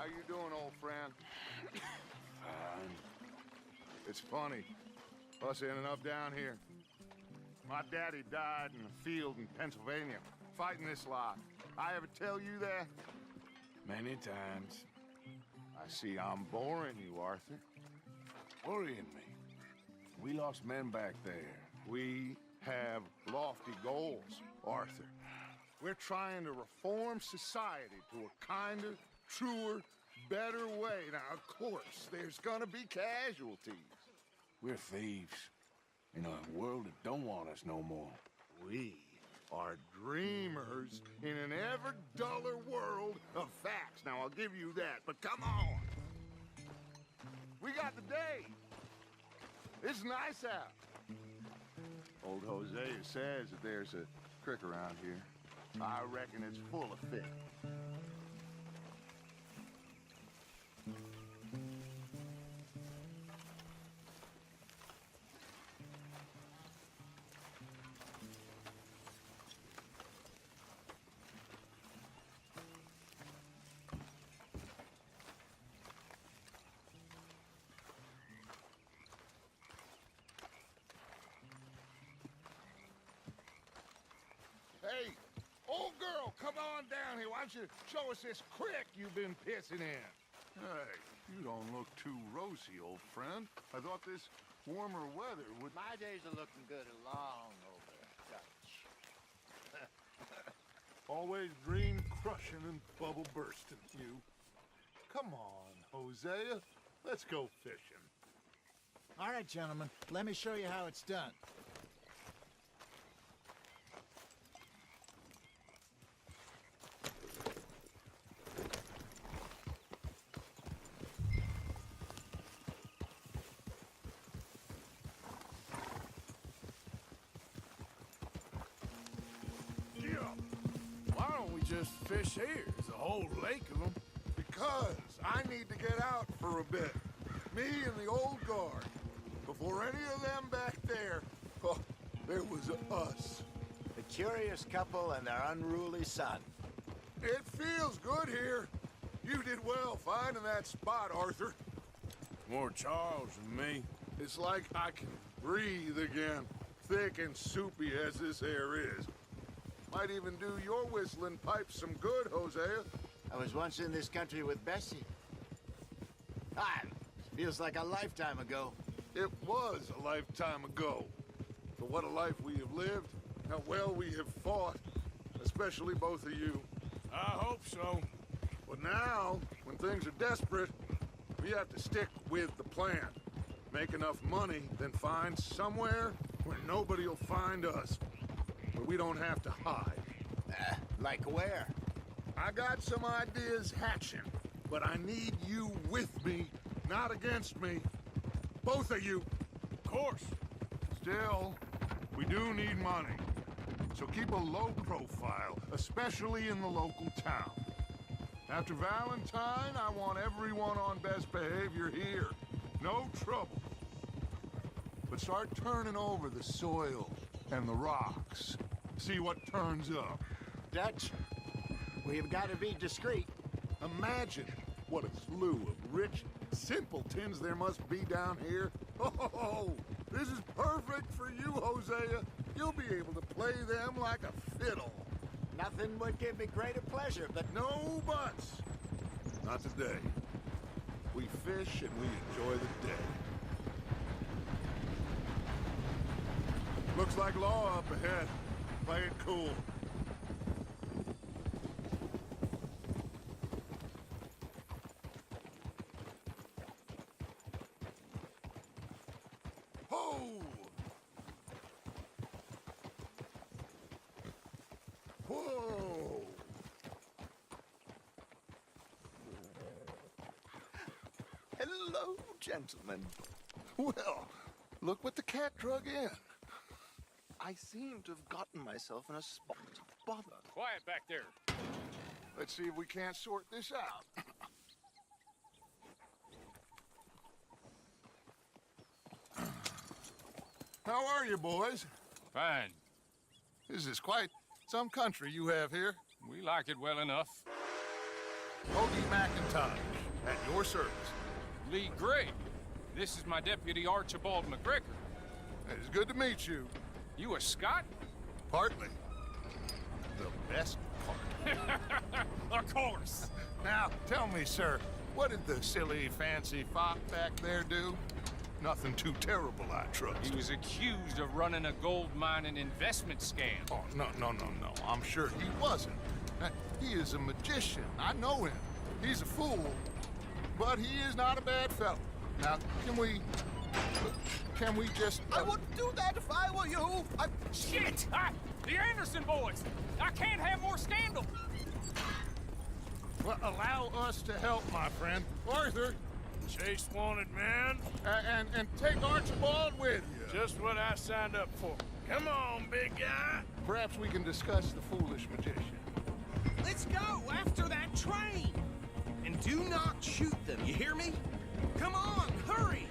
you doing, old friend? Fine. It's funny, us ending up down here. My daddy died in a field in Pennsylvania, fighting this lot. I ever tell you that? Many times. I see I'm boring you, Arthur. Worrying me. We lost men back there. We have lofty goals, Arthur. We're trying to reform society to a kinder, truer, better way. Now, of course, there's gonna be casualties. We're thieves. In a world that don't want us no more. We are dreamers in an ever duller world of facts. Now, I'll give you that, but come on. We got the day. It's nice out. Old Hosea says that there's a creek around here. I reckon it's full of fish. Hey, old girl, come on down here. Why don't you show us this creek you've been pissing in? Hey, you don't look too rosy, old friend. I thought this warmer weather would... My days are looking good along over, Dutch. Always dream crushing and bubble bursting, you. Come on, Hosea. Let's go fishing. All right, gentlemen. Let me show you how it's done. Why don't we just fish here? There's a whole lake of them. Because I need to get out for a bit. Me and the old guard. Before any of them back there, oh, there was us. The curious couple and their unruly son. It feels good here. You did well finding that spot, Arthur. More Charles than me. It's like I can breathe again, thick and soupy as this air is. Might even do your whistling pipes some good, Hosea. I was once in this country with Bessie. Feels like a lifetime ago. It was a lifetime ago. But what a life we have lived, how well we have fought, especially both of you. I hope so. But now, when things are desperate, we have to stick with the plan. Make enough money, then find somewhere where nobody will find us. Where we don't have to hide. Like where? I got some ideas hatching, but I need you with me, not against me. Both of you. Of course. Still, we do need money. So keep a low profile, especially in the local town. After Valentine, I want everyone on best behavior here. No trouble. But start turning over the soil and the rocks. See what turns up. Dutch, we've got to be discreet. Imagine what a slew of rich simpletons there must be down here. Oh, this is perfect for you, Hosea. You'll be able to play them like a fiddle. Nothing would give me greater pleasure, but No buts. Not today. We fish and we enjoy the day. Looks like law up ahead. Play it cool. Ho! Whoa! hello, gentlemen. Well, look what the cat drug in. I seem to have gotten myself in a spot to bother. Quiet back there. Let's see if we can't sort this out. How are you, boys? Fine. This is quite some country you have here. We like it well enough. Hoagie McIntosh, at your service. Lee Gray. This is my deputy Archibald McGregor. It's good to meet you. You a Scot? Partly. The best part. Of course. Now, tell me, sir, what did the silly, fancy fop back there do? Nothing too terrible, I trust. He was accused of running a gold mining investment scam. Oh, no. I'm sure he wasn't. He is a magician. I know him. He's a fool, but he is not a bad fellow. Now, can we just... I wouldn't do that if I were you. Shit! The Anderson boys! I can't have more scandal! Well, allow us to help, my friend. Arthur, Chase wanted man. and take Archibald with you. Just what I signed up for. Come on, big guy. Perhaps we can discuss the foolish magician. Let's go after that train! And do not shoot them, you hear me? Come on, hurry!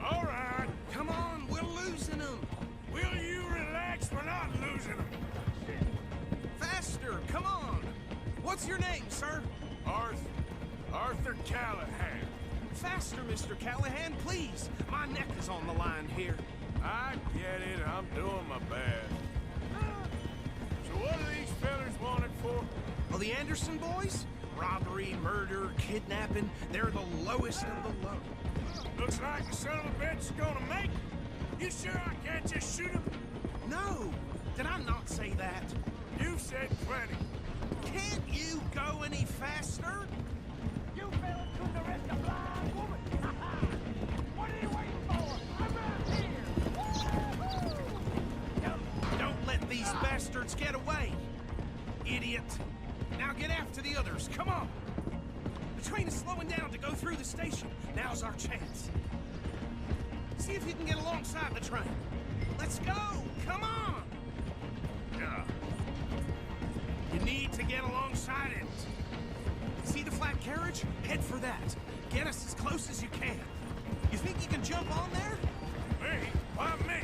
All right. Come on, we're losing them! Will you relax? We're not losing them. Faster, come on! What's your name, sir? Arthur Callahan. Faster, Mr. Callahan, please! My neck is on the line here. I get it. I'm doing my best. So what are these fellas wanted for? Well, the Anderson boys? Robbery, murder, kidnapping, they're the lowest of the low. Looks like the son of a bitch is gonna make it. You sure I can't just shoot him? No! Did I not say that? You said plenty. Can't you go any faster? You fellas couldn't arrest a blind woman! What are you waiting for? I'm right here! Don't let these bastards get away! Idiot! Now get after the others, come on! The train is slowing down to go through the station. Now's our chance. See if you can get alongside the train. Let's go! Come on! You need to get alongside it. See the flat carriage? Head for that. Get us as close as you can. You think you can jump on there? Me? Why me?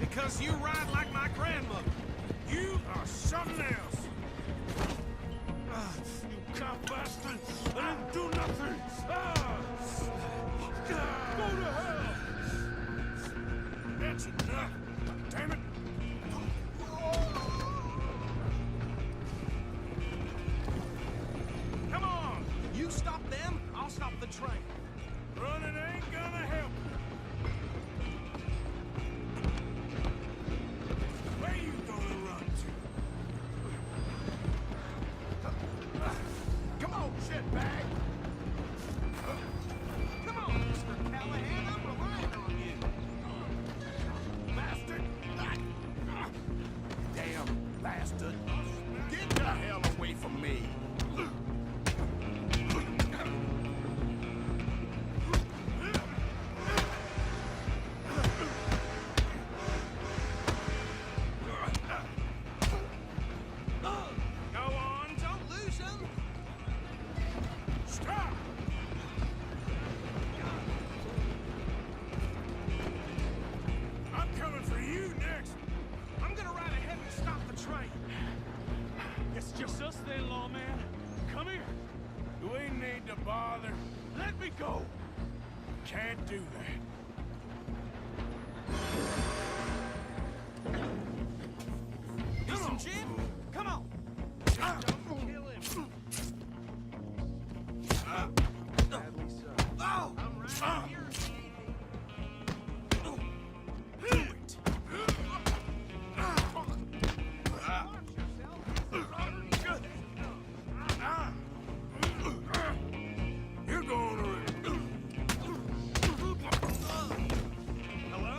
Because you ride like my grandmother. You are something else. You cop bastard! I didn't do nothing! Go to hell! That's enough! Damn it! Come on! You stop them, I'll stop the train. Running ain't gonna help. Where you gonna run to? Come on, shitbag! Come on, Mr. Callahan, I'm relying on you. Bastard! Damn bastard. Get the hell away from me. Go on, don't lose him. Stop! I'm coming for you next! I'm gonna ride ahead and stop the train. It's just us then, lawman. Come here. Do we need to bother? Let me go. Can't do that. Need some gin? Come on. Don't kill him. Oh! I'm right here. Do it. You're going to... Hello?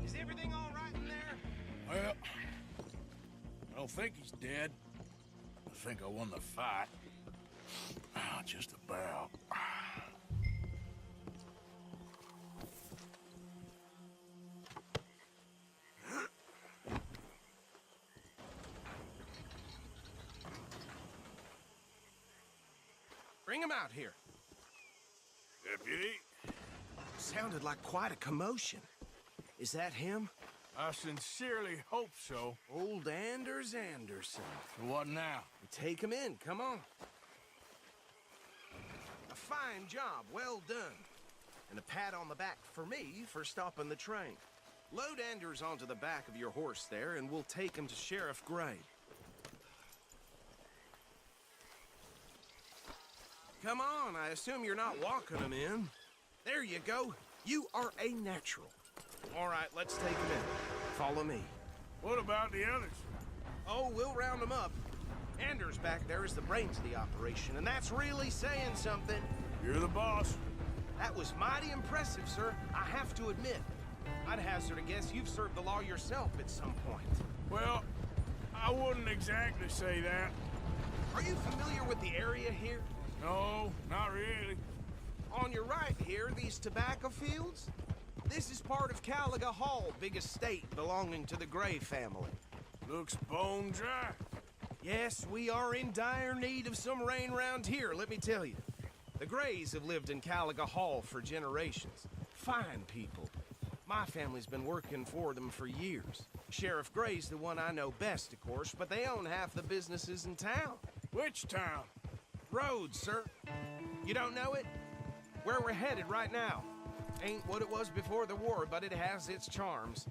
Is everything all right in there? Well, I don't think he's dead. I think I won the fight. Just about. Bring him out here. Deputy, Sounded like quite a commotion. Is that him? I sincerely hope so. Old Anders Anderson. What now? Take him in, come on. fine job. Well done. And a pat on the back for me for stopping the train. Load Anders onto the back of your horse there, and we'll take him to Sheriff Gray. Come on, I assume you're not walking him in. There you go. You are a natural. All right, let's take him in. Follow me. What about the others? Oh, we'll round them up. Anders back there is the brains of the operation, and that's really saying something. You're the boss. That was mighty impressive, sir. I have to admit. I'd hazard a guess you've served the law yourself at some point. Well, I wouldn't exactly say that. Are you familiar with the area here? No, not really. On your right here, these tobacco fields? This is part of Caliga Hall, big estate belonging to the Gray family. Looks bone dry. Yes, we are in dire need of some rain round here, let me tell you. The Grays have lived in Caliga Hall for generations. Fine people. My family's been working for them for years. Sheriff Gray's the one I know best, of course, but they own half the businesses in town. Which town? Rhodes, sir. You don't know it? Where we're headed right now. Ain't what it was before the war, but it has its charms.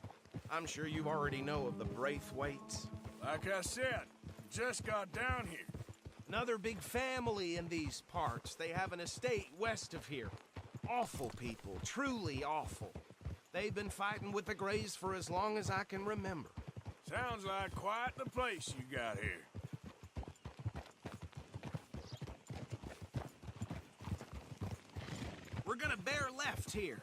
I'm sure you already know of the Braithwaites. Like I said, just got down here. Another big family in these parts. They have an estate west of here. Awful people, truly awful. They've been fighting with the Grays for as long as I can remember. Sounds like quite the place you got here. We're gonna bear left here.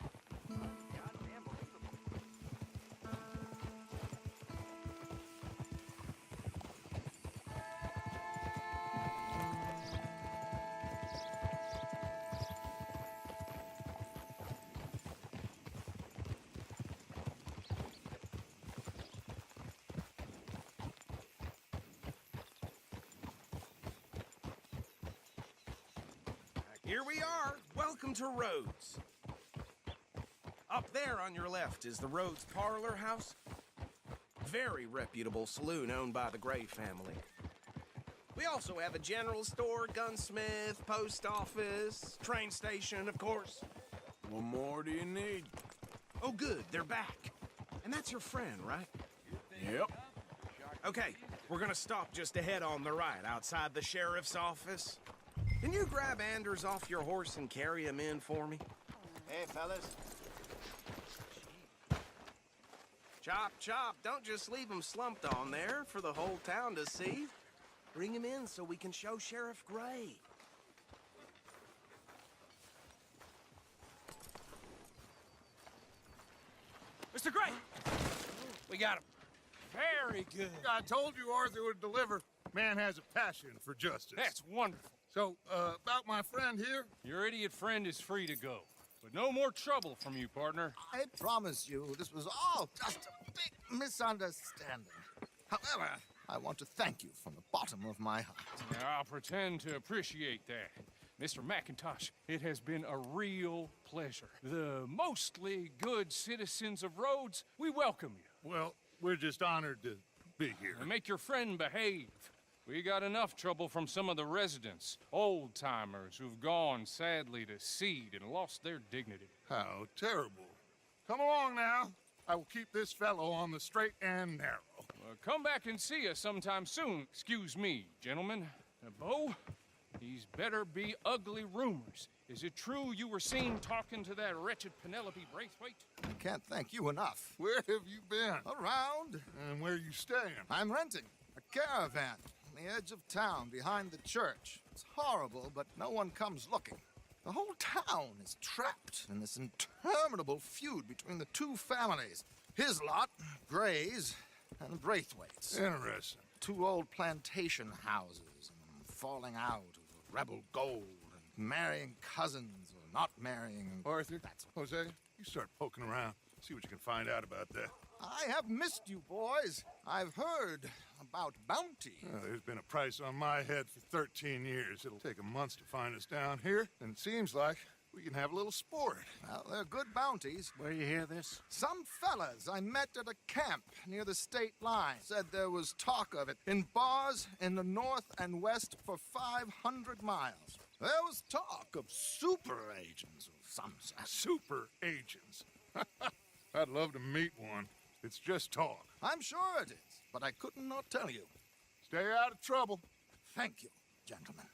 Here we are. Welcome to Rhodes. Up there on your left is the Rhodes Parlor House. Very reputable saloon owned by the Gray family. We also have a general store, gunsmith, post office, train station, of course. What more do you need? Oh, good. They're back. And that's your friend, right? Yep. Okay, we're gonna stop just ahead on the right, outside the sheriff's office. Can you grab Anders off your horse and carry him in for me? Hey, fellas. Chop, chop. Don't just leave him slumped on there for the whole town to see. Bring him in so we can show Sheriff Gray. Mr. Gray! We got him. Very good. I told you Arthur would deliver. Man has a passion for justice. That's wonderful. So, about my friend here? Your idiot friend is free to go. But no more trouble from you, partner. I promise you, this was all just a big misunderstanding. However, I want to thank you from the bottom of my heart. Now, I'll pretend to appreciate that. Mr. McIntosh, it has been a real pleasure. The mostly good citizens of Rhodes, we welcome you. Well, we're just honored to be here. And make your friend behave. We got enough trouble from some of the residents, old-timers who've gone, sadly, to seed and lost their dignity. How terrible. Come along now. I will keep this fellow on the straight and narrow. Come back and see us sometime soon. Excuse me, gentlemen. Bo, these better be ugly rumors. Is it true you were seen talking to that wretched Penelope Braithwaite? I can't thank you enough. Where have you been? Around. And where you staying? I'm renting a caravan on the edge of town behind the church. It's horrible, but no one comes looking. The whole town is trapped in this interminable feud between the two families. His lot, Gray's, and the Braithwaites. Interesting. Two old plantation houses, and falling out over rebel gold, and marrying cousins or not marrying. Arthur, Jose, you start poking around. See what you can find out about that. I have missed you, boys. I've heard about bounty. There's been a price on my head for 13 years. It'll take a month to find us down here, and it seems like we can have a little sport. Well, they're good bounties. Where you hear this? Some fellas I met at a camp near the state line said there was talk of it in bars in the north and west for 500 miles. There was talk of super agents of some sort. Super agents. I'd love to meet one. It's just talk. I'm sure it is, but I could not tell you. Stay out of trouble. Thank you, gentlemen.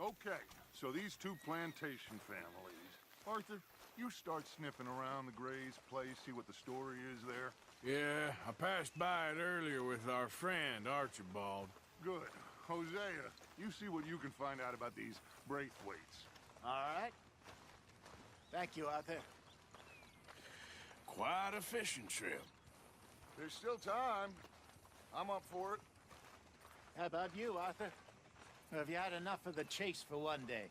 Okay, so these two plantation families. Arthur, you start sniffing around the Gray's place, see what the story is there. Yeah, I passed by it earlier with our friend, Archibald. Good. Hosea, you see what you can find out about these Braithwaites. All right. Thank you, Arthur. Quite a fishing trip. There's still time. I'm up for it. How about you, Arthur? Have you had enough of the chase for one day?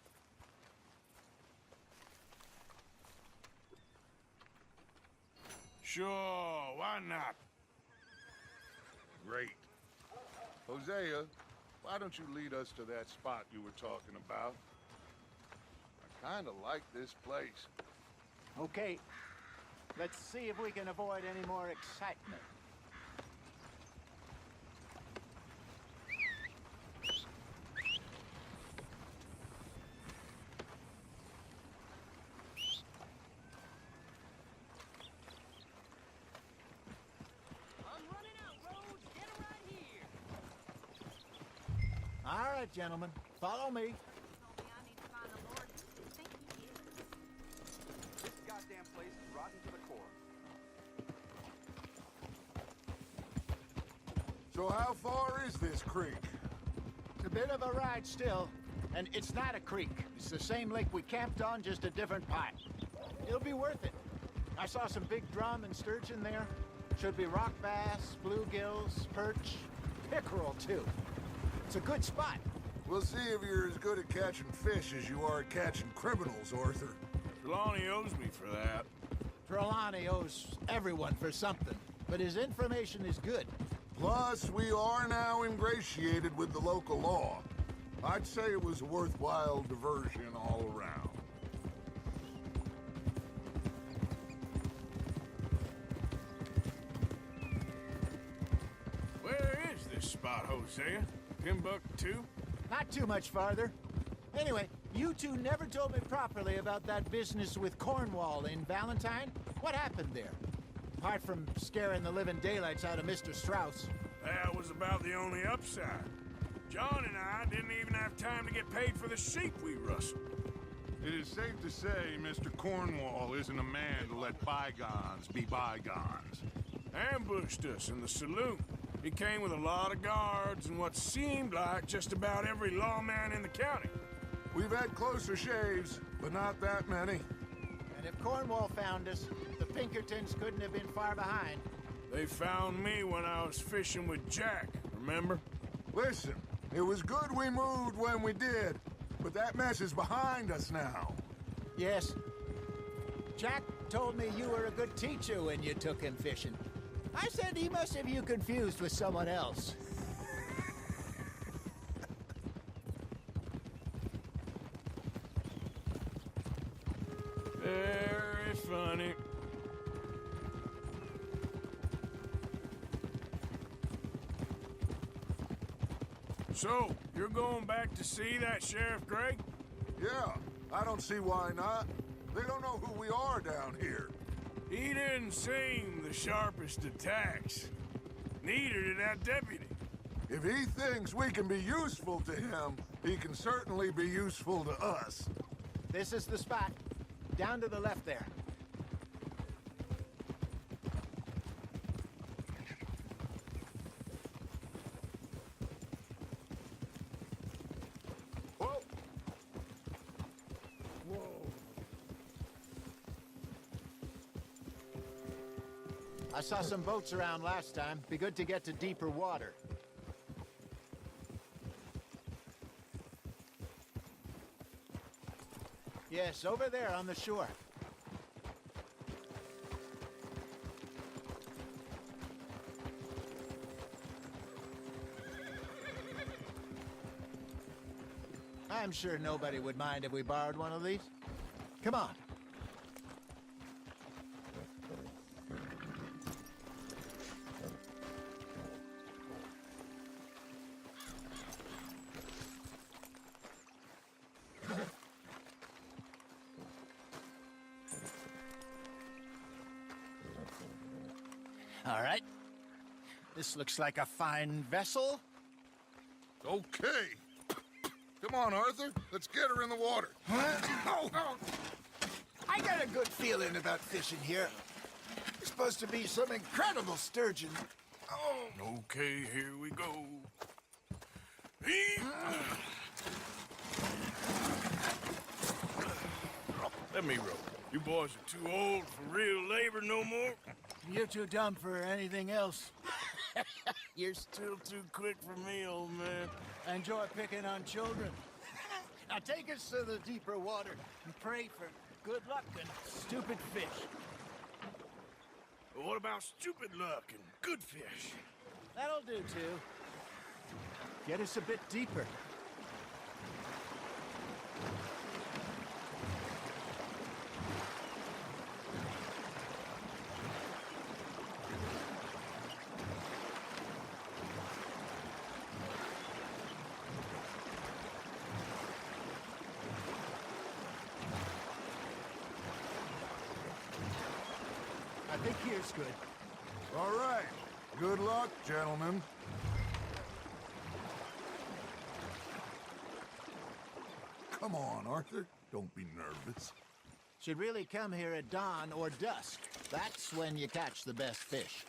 Sure, why not? Great. Hosea, why don't you lead us to that spot you were talking about? I kind of like this place. Okay. Let's see if we can avoid any more excitement. All right, gentlemen, follow me. This goddamn place is rotten to the core. So how far is this creek? It's a bit of a ride still, and it's not a creek. It's the same lake we camped on, just a different part. It'll be worth it. I saw some big drum and sturgeon there. Should be rock bass, bluegills, perch, pickerel too. It's a good spot. We'll see if you're as good at catching fish as you are at catching criminals, Arthur. Trelawney owes me for that. Trelawney owes everyone for something, but his information is good. Plus, we are now ingratiated with the local law. I'd say it was a worthwhile diversion all around. Where is this spot, Hosea? Timbuktu? Not too much farther. Anyway, you two never told me properly about that business with Cornwall in Valentine. What happened there? Apart from scaring the living daylights out of Mr. Strauss. That was about the only upside. John and I didn't even have time to get paid for the sheep we rustled. It is safe to say Mr. Cornwall isn't a man to let bygones be bygones. Ambushed us in the saloon. He came with a lot of guards and what seemed like just about every lawman in the county. We've had closer shaves, but not that many. And if Cornwall found us, the Pinkertons couldn't have been far behind. They found me when I was fishing with Jack, remember? Listen, it was good we moved when we did, but that mess is behind us now. Yes. Jack told me you were a good teacher when you took him fishing. I said he must have you confused with someone else. Very funny. So, you're going back to see that Sheriff Gray? Yeah, I don't see why not. They don't know who we are down here. He didn't seem the sharpest attacks. Neither did that deputy. If he thinks we can be useful to him, he can certainly be useful to us. This is the spot. Down to the left there. Whoa! I saw some boats around last time. Be good to get to deeper water. Yes, over there on the shore. I'm sure nobody would mind if we borrowed one of these. Come on. All right. This looks like a fine vessel. Okay. Come on, Arthur. Let's get her in the water. I got a good feeling about fishing here. There's supposed to be some incredible sturgeon. Okay, here we go. Let me row. You boys are too old for real labor no more. You're too dumb for anything else. You're still too quick for me, old man. I enjoy picking on children. Now take us to the deeper water and pray for good luck and stupid fish. But what about stupid luck and good fish? That'll do, too. Get us a bit deeper. I think here's good. All right. Good luck, gentlemen. Come on, Arthur. Don't be nervous. Should really come here at dawn or dusk. That's when you catch the best fish.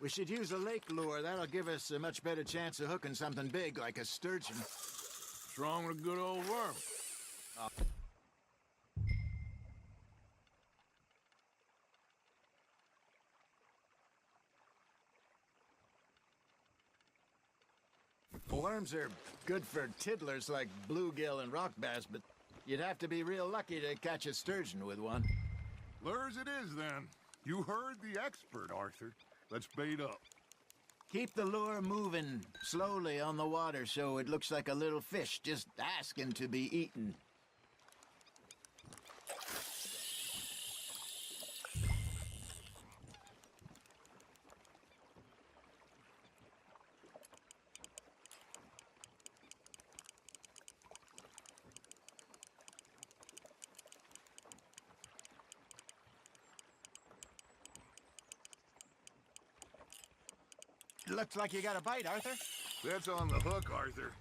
We should use a lake lure. That'll give us a much better chance of hooking something big like a sturgeon. What's wrong with a good old worm? Worms are good for tiddlers like bluegill and rock bass, but you'd have to be real lucky to catch a sturgeon with one. Lures it is, then. You heard the expert, Arthur. Let's bait up. Keep the lure moving slowly on the water so it looks like a little fish just asking to be eaten. Looks like you got a bite, Arthur. That's on the hook, Arthur.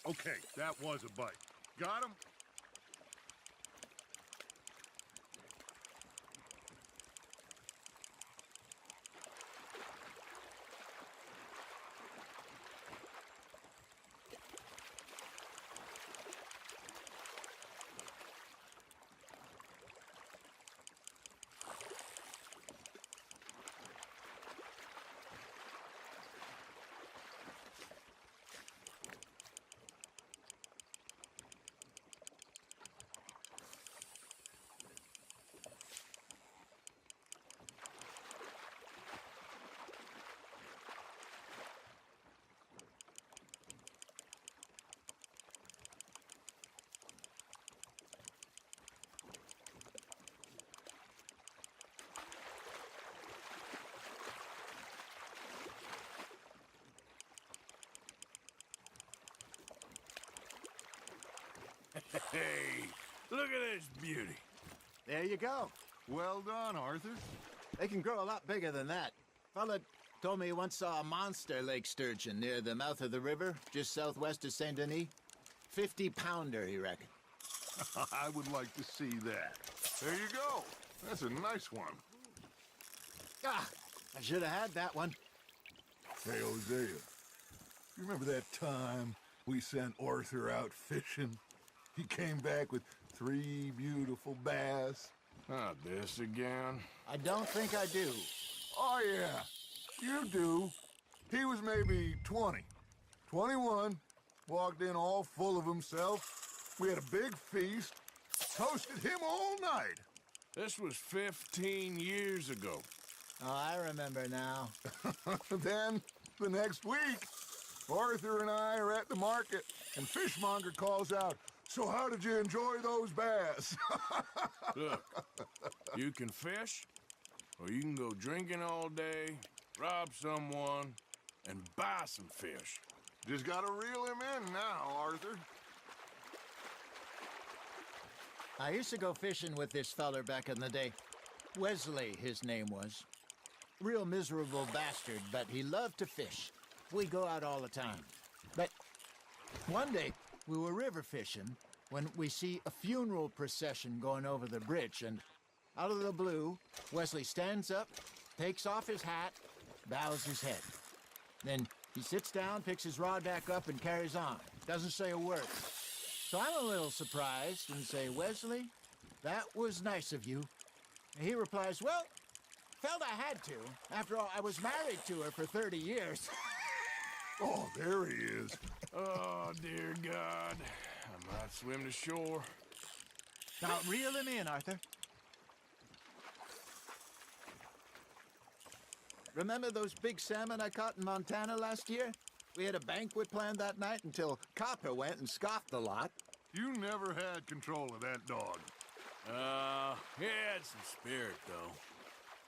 Okay, that was a bite. Got him? Hey, look at this beauty. There you go. Well done, Arthur. They can grow a lot bigger than that. Fella told me he once saw a monster lake sturgeon near the mouth of the river, just southwest of Saint Denis. 50-pounder, he reckoned. I would like to see that. There you go. That's a nice one. Ah, I should have had that one. Hey, Hosea. You remember that time we sent Arthur out fishing? He came back with 3 beautiful bass. Not this again. I don't think I do. Oh, yeah. You do. He was maybe 20. 21. Walked in all full of himself. We had a big feast. Toasted him all night. This was 15 years ago. Oh, I remember now. Then, the next week, Arthur and I are at the market, and Fishmonger calls out, "So how did you enjoy those bass?" Look, you can fish, or you can go drinking all day, rob someone, and buy some fish. Just gotta reel him in now, Arthur. I used to go fishing with this feller back in the day. Wesley, his name was. Real miserable bastard, but he loved to fish. We'd go out all the time. But one day, we were river fishing when we see a funeral procession going over the bridge, and out of the blue, Wesley stands up, takes off his hat, bows his head. Then he sits down, picks his rod back up, and carries on. Doesn't say a word. So I'm a little surprised and say, "Wesley, that was nice of you." And he replies, "Well, felt I had to. After all, I was married to her for 30 years. Oh, there he is. Oh, dear God. I might swim to shore. Now, reel him in, Arthur. Remember those big salmon I caught in Montana last year? We had a banquet planned that night until Copper went and scoffed the lot. You never had control of that dog. He had some spirit, though.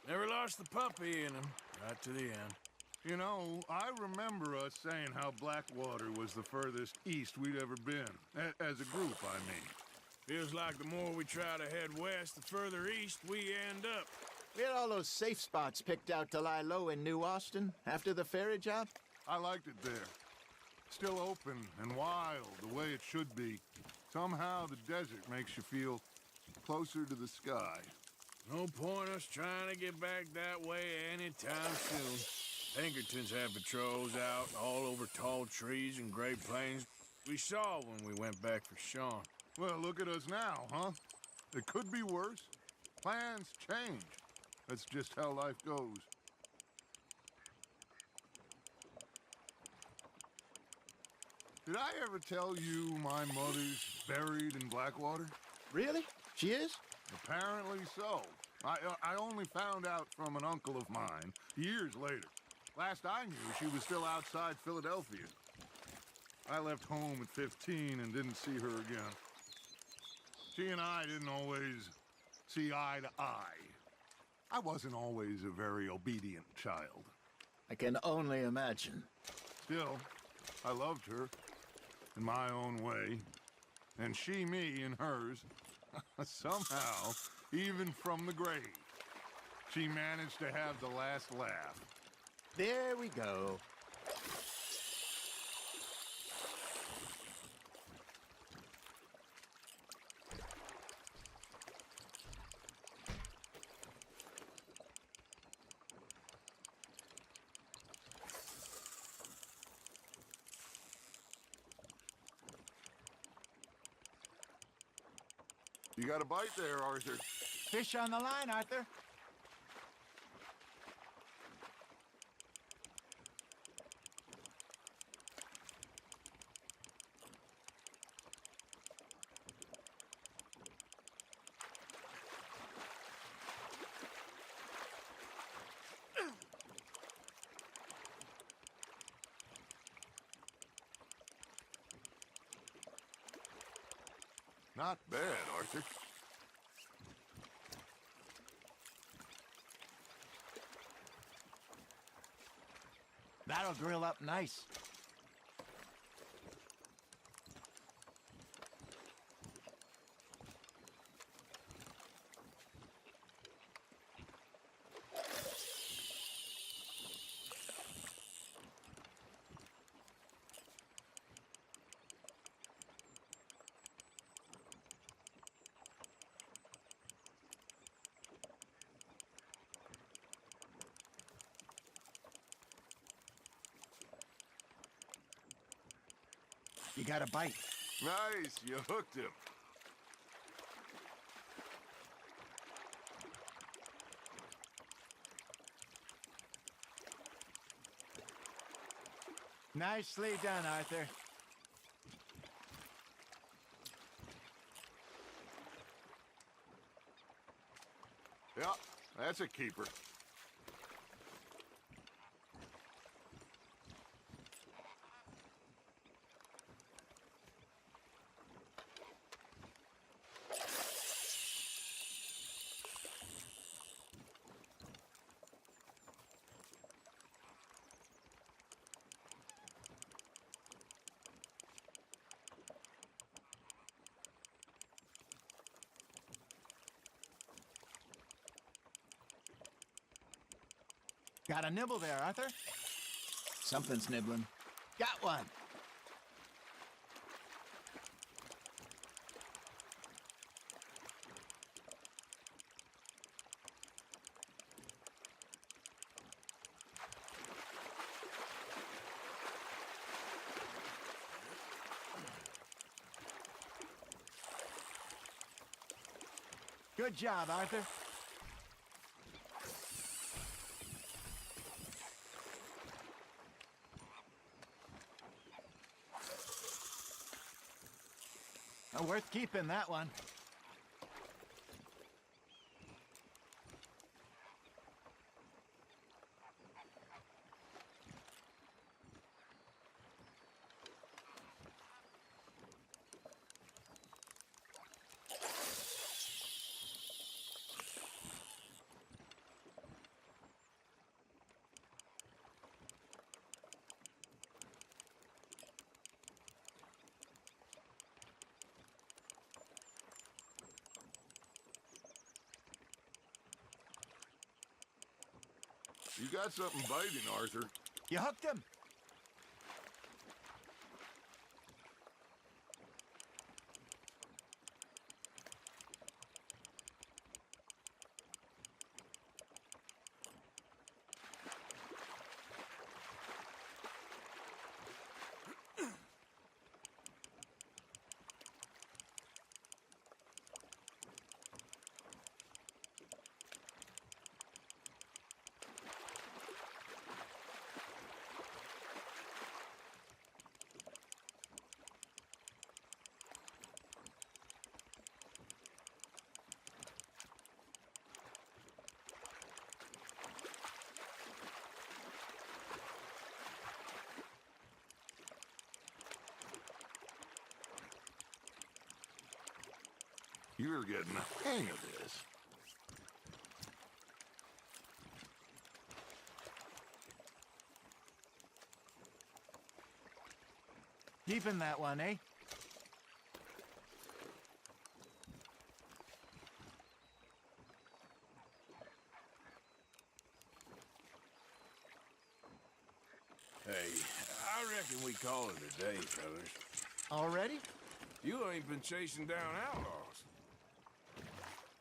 Never lost the puppy in him, right to the end. You know, I remember us saying how Blackwater was the furthest east we'd ever been. As a group, I mean. Feels like the more we try to head west, the further east we end up. We had all those safe spots picked out to lie low in New Austin after the ferry job. I liked it there. Still open and wild, the way it should be. Somehow the desert makes you feel closer to the sky. No point us trying to get back that way anytime soon. Pinkertons have patrols out all over tall trees and Great Plains. We saw when we went back for Sean. Well, look at us now, huh? It could be worse. Plans change. That's just how life goes. Did I ever tell you my mother's buried in Blackwater? Really? She is? Apparently so. I only found out from an uncle of mine years later. Last I knew, she was still outside Philadelphia. I left home at 15 and didn't see her again. She and I didn't always see eye to eye. I wasn't always a very obedient child. I can only imagine. Still, I loved her in my own way, and she me in hers. Somehow, even from the grave, she managed to have the last laugh. There we go. You got a bite there, Arthur. Fish on the line, Arthur. Not bad, Arthur. That'll grill up nice. You got a bite. Nice, you hooked him. Nicely done, Arthur. Yeah, that's a keeper. Got a nibble there, Arthur? Something's nibbling. Got one. Good job, Arthur. Worth keeping, that one. You got something biting, Arthur. You hooked him. You're getting the hang of this. Keeping that one, eh? Hey, I reckon we call it a day, fellas. Already? You ain't been chasing down outlaws.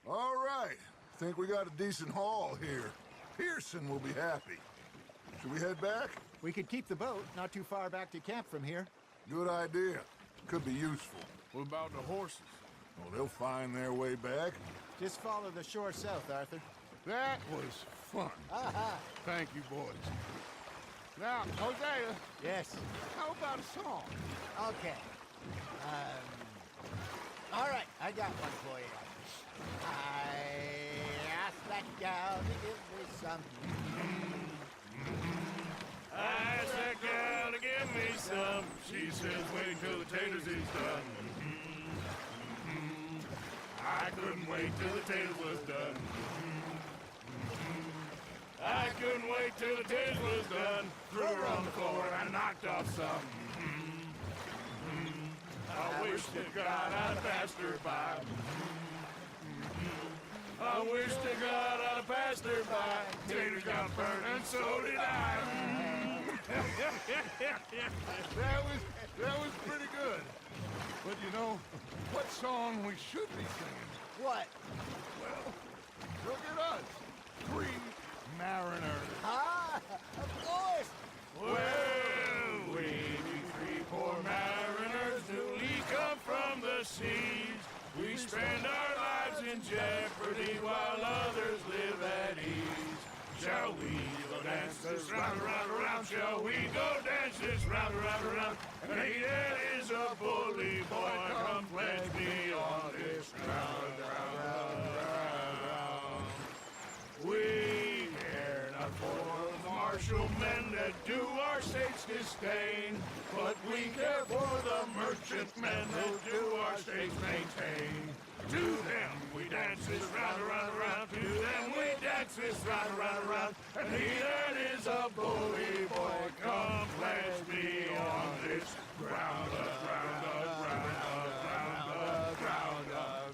All right. Think we got a decent haul here. Pearson will be happy. Should we head back? We could keep the boat not too far back to camp from here. Good idea. Could be useful. What about the horses? Well, they'll find their way back. Just follow the shore south, Arthur. That was fun. Thank you, boys. Now, Hosea, Yes. how about a song? Okay. All right, I got one for you. I asked that gal to give me some. I asked that gal to give me some. She says wait till the taters is done. I couldn't wait till the taters was done. I couldn't wait till the taters was done. Threw her on the floor and knocked off some. I wish to God I'd passed her by. I wish to God I'd passed her by. Taters got burnt and so did I. That was pretty good. But you know, what song we should be singing? What? Well, look at us. 3 mariners. Ah, of course. Well, we be 3 poor mariners newly come from the seas. We spend our lives in jeopardy while others live at ease. Shall we go dance this round, around, around? Shall we go dance this round, around, around? And he that is a bully boy, come pledge me on this ground, ground. We care not for the martial men that do our state's disdain, but we care for the merchant men who do our state's maintain. To them we dance this round, around, around. To them we dance this round, around, around. And he that is a bully boy, come pledge me on this ground, ground, ground, ground, ground,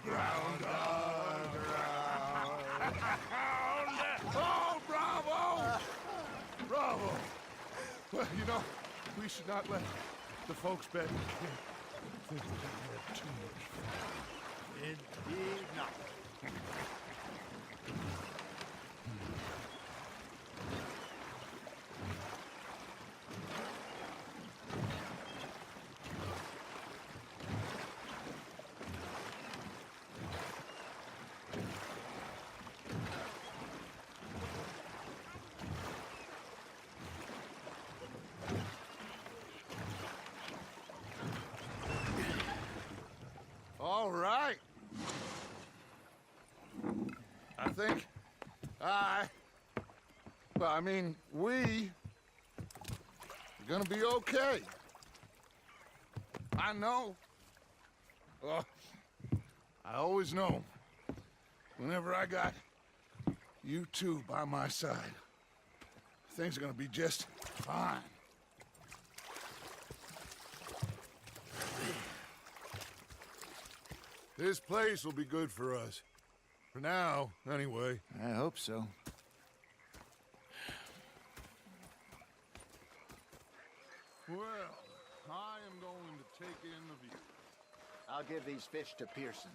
ground, ground. Oh, bravo! Bravo! Well, you know, we should not let the folks back in camp think that we had too much fun. Indeed not. All right. I think we are gonna be okay. I know. Well, I always know. Whenever I got you two by my side, things are gonna be just fine. This place will be good for us. For now, anyway. I hope so. Well, I am going to take in the view. I'll give these fish to Pearson.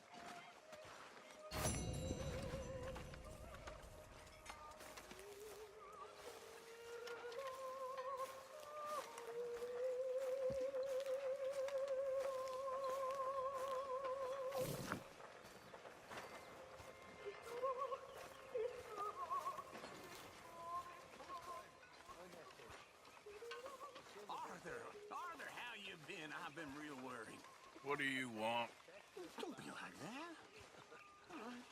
Arthur, how you been? I've been real worried. What do you want? Don't be like that. All right,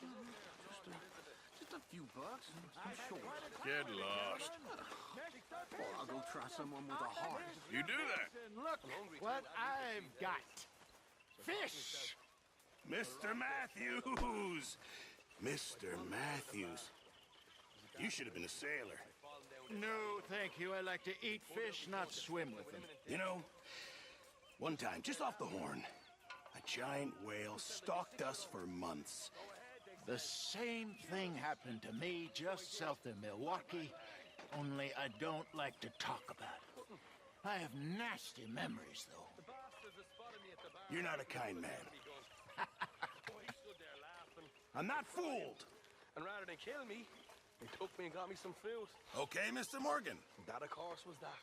just a few bucks. I'm sure. Get lost. Or I'll go try someone with a heart. You do that. Look what I've got. Fish! Mr. Matthews! Mr. Matthews. You should have been a sailor. No, thank you. I like to eat fish, not swim with them. You know, one time, just off the Horn, a giant whale stalked us for months. The same thing happened to me just south of Milwaukee, only I don't like to talk about it. I have nasty memories, though. You're not a kind man. I'm not fooled. And rather than kill me, they took me and got me some food. Okay, Mr. Morgan. That, of course, was that.